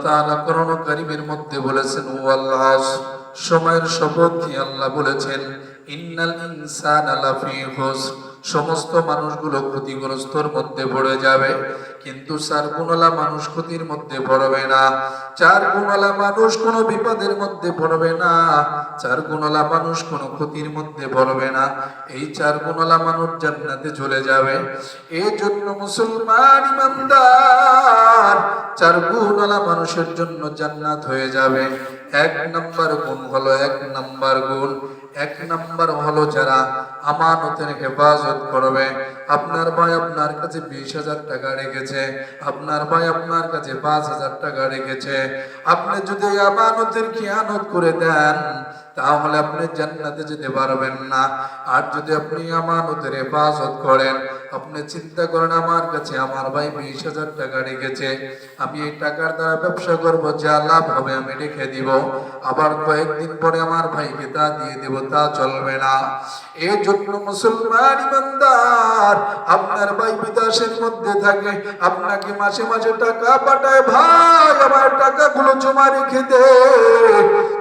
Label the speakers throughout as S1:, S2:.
S1: তাআলা কোরআন কারীমের মধ্যে বলেছেন ওয়াল আসর, সময়ের শপথ দিয়ে আল্লাহ বলেছেন ইন্নাল ইনসানা লাফি খুসর, সমস্ত মানুষগুলো ক্ষতিগ্রস্তর মধ্যে পড়ে যাবে। কিন্তু চার গুণওয়ালা মানুষ ক্ষতির মধ্যে পড়বে না। চার গুণওয়ালা মানুষ কোনো বিপদের মধ্যে পড়বে না। চার গুণওয়ালা মানুষ কোনো ক্ষতির মধ্যে পড়বে না। এই চার গুণওয়ালা মানুষ জান্নাতে চলে যাবে। এই জন্য মুসলমান ইমানদার, চার গুণওয়ালা মানুষের জন্য জান্নাত হয়ে যাবে। এক নাম্বার গুণ হলো, এক নাম্বার হলো যারা আমানতের হেফাজত করবে। আপনার ভাই আপনার কাছে 20,000 টাকা রেখেছে, আপনার ভাই আপনার কাছে 5,000 টাকা রেখেছে। আপনি যদি আমানতের খেয়ানত করে দেন তাহলে আপনি জান্নাতে যেতে পারবেন না। আর যদি আপনি আমানতের হেফাজত করেন, আপনি চিন্তা করেন আমার কাছে আমার ভাই 20,000 টাকা রেখেছে, আমি এই টাকার দ্বারা ব্যবসা করব, যা লাভ হবে আমি রেখে দিব, আবার কয়েকদিন পরে আমার ভাইকে তা দিয়ে দেব, তা চলবে না। এই জন্য মুসলমান ইমানদার, আপনার ভাই বিদেশের মধ্যে থাকে, আপনাকে মাসে মাসে টাকা পাঠায়, ভাই আমার টাকাগুলো জমা রেখে দে।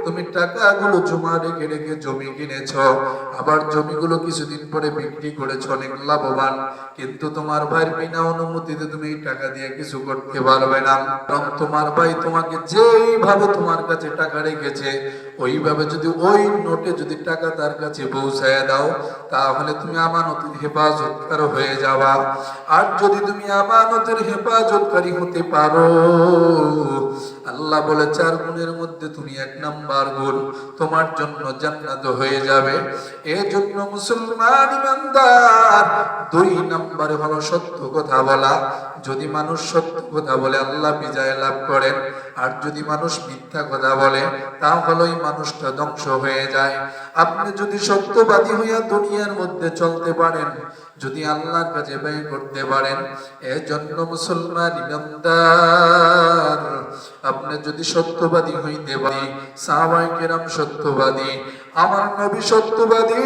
S1: তুমি টাকাগুলো জমা রেখে রেখে জমি কিনেছ, আবার জমিগুলো কিছুদিন পরে বিক্রি করেছ অনেক লাভবান, কিন্তু তোমার ভাইয়ের বিনা অনুমতিতে তুমি এই টাকা দিয়ে কিছু করতে পারবে না। কারণ তোমার ভাই তোমাকে যেইভাবে তোমার কাছে টাকা রেখেছে ওইভাবে যদি ওই নোটে যদি টাকা তার কাছে পৌঁছায় দাও তাহলে তুমি আমানতের হেফাজতকার হয়ে যাবা। আর যদি তুমি আমানতের হেফাজতকারী হতে পারো, আল্লাহ বলে চার গুণের মধ্যে তুমি এক নাম্বার গুণ, তোমার জন্য জান্নাত হয়ে যাবে। এই জন্য মুসলমান ইমানদার, দুই নম্বরে হলো সত্য কথা বলা। যদি মানুষ সত্য কথা বলে আল্লাহ বিজয় লাভ করেন, আর যদি মানুষ মিথ্যা কথা বলে তাহলে ওই মানুষটা ধ্বংস হয়ে যায়। আপনি যদি সত্যবাদী হইয়া দুনিয়ার মধ্যে চলতে পারেন, যদি আল্লাহর কাছে ব্যয় করতে পারেন, এর জন্য মুসলমান ইমানদার, আপনি যদি সত্যবাদী হইতে পারি, সাহাবায়ে কেরাম সত্যবাদী, আমার নবী সত্যবাদী,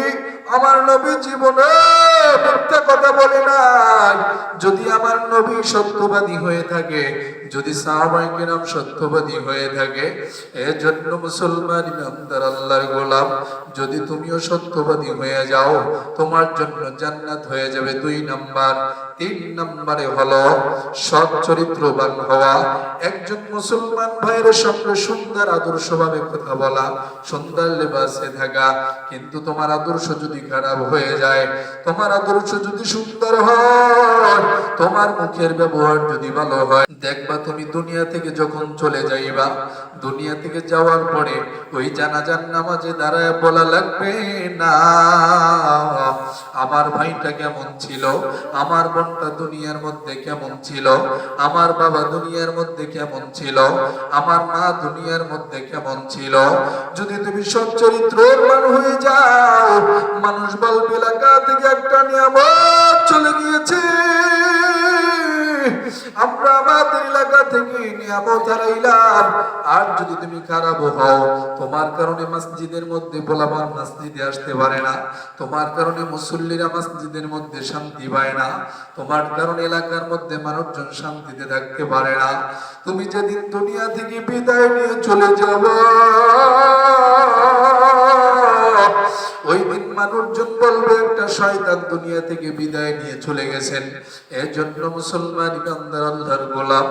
S1: আমার নবী জীবনে মিথ্যা কথা বলে নাই। যদি আমার নবী সত্যবাদী হয়ে থাকে, যদি সাহাবায়ে কেরাম সত্যবাদী হয়ে থাকে, এর জন্য মুসলমান ইমানদার আল্লাহর গোলাম, যদি তুমিও সত্যবাদী হয়ে যাও তোমার জন্য জান্নাত হয়ে যাবে। দুই নাম্বার। তিন নম্বরে হলো সৎ চরিত্রবান হওয়া। একজন মুসলমান ভাইয়ের সঙ্গে সুন্দর আদর্শভাবে কথা বলা, সুন্দর লেবাসে থাকা। কিন্তু তোমার আদর্শ যদি খারাপ হয়ে যায়, তোমার আদর্শ যদি সুন্দর হয়, তোমার মুখের ব্যবহার যদি ভালো হয়, দেখবা তুমি দুনিয়া থেকে যখন চলে যাইবা, দুনিয়া থেকে যাওয়ার পরে ওই জানাজার নামাজে দাঁড়ায় বলা লাগবে না আমার ভাইটা কেমন ছিল, আমার বোনটা দুনিয়ার মধ্যে কেমন ছিল, আমার বাবা দুনিয়ার মধ্যে কেমন ছিল, আমার মা দুনিয়ার মধ্যে কেমন ছিল। যদি তুমি সৎ চরিত্রবান হয়ে যাও, মানুষ বলবে এলাকা থেকে একটা নিয়ামত চলে গিয়েছে, আমরা আমাদের এলাকা থেকে নিয়ামত হারাইলাম। আর যদি তুমি খারাপ হও, তোমার কারণে মসজিদের মধ্যে পোলাপান মসজিদে আসতে পারে না, তোমার কারণে মুসল্লিরা মসজিদের মধ্যে শান্তি পায় না, তোমার কারণে এলাকার মধ্যে মানুষজন শান্তিতে থাকতে পারে না। তুমি যেদিন দুনিয়া থেকে বিদায় নিয়ে চলে যাবে, ওই দিন মানুষজন বলবে একটা শয়তান দুনিয়া থেকে বিদায় নিয়ে চলে গেছেন। এর জন্য মুসলমান ইমানদার আল্লাহর গোলাম,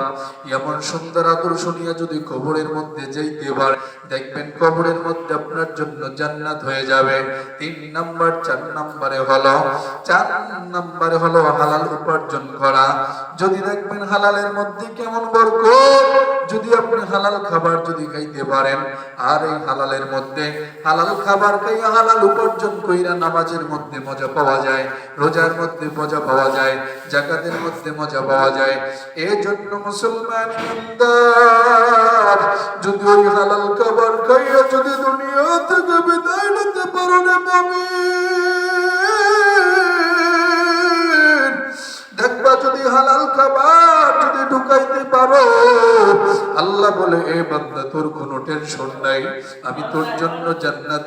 S1: এমন সুন্দর আদর্শ নিয়ে যদি কবরের মধ্যে যাইতে পারে, দেখবেন কবরের মধ্যে আপনার জন্য জান্নাত হয়ে যাবে। তিন নাম্বার। চার নাম্বারে হলো হালাল উপার্জন করা। যদি দেখবেন হালালের মধ্যে কেমন বরকত, যদি আপনি হালাল খাবার যদি খাইতে পারেন, আর এই হালালের মধ্যে হালাল খাবার খাইয়া হালাল উপার্জন কইরা নামাজের মধ্যে মজা পাওয়া যায়, রোজার মধ্যে মজা পাওয়া যায়, যাকাতের মধ্যে মজা পাওয়া যায়। এই জন্য মুসলমান ইমানদার, যদি ওই হালাল খাবার খাইয়া যদি দুনিয়া থেকে বিদায় নিতে পারো না মুমিন, দেখবা যদি হালাল খাবার যদি ঢুকাইতে পারো, আল্লাহ বলে এ বান্দা তোর কোনো টেনশন নাই, আমি তোর জন্য জান্নাত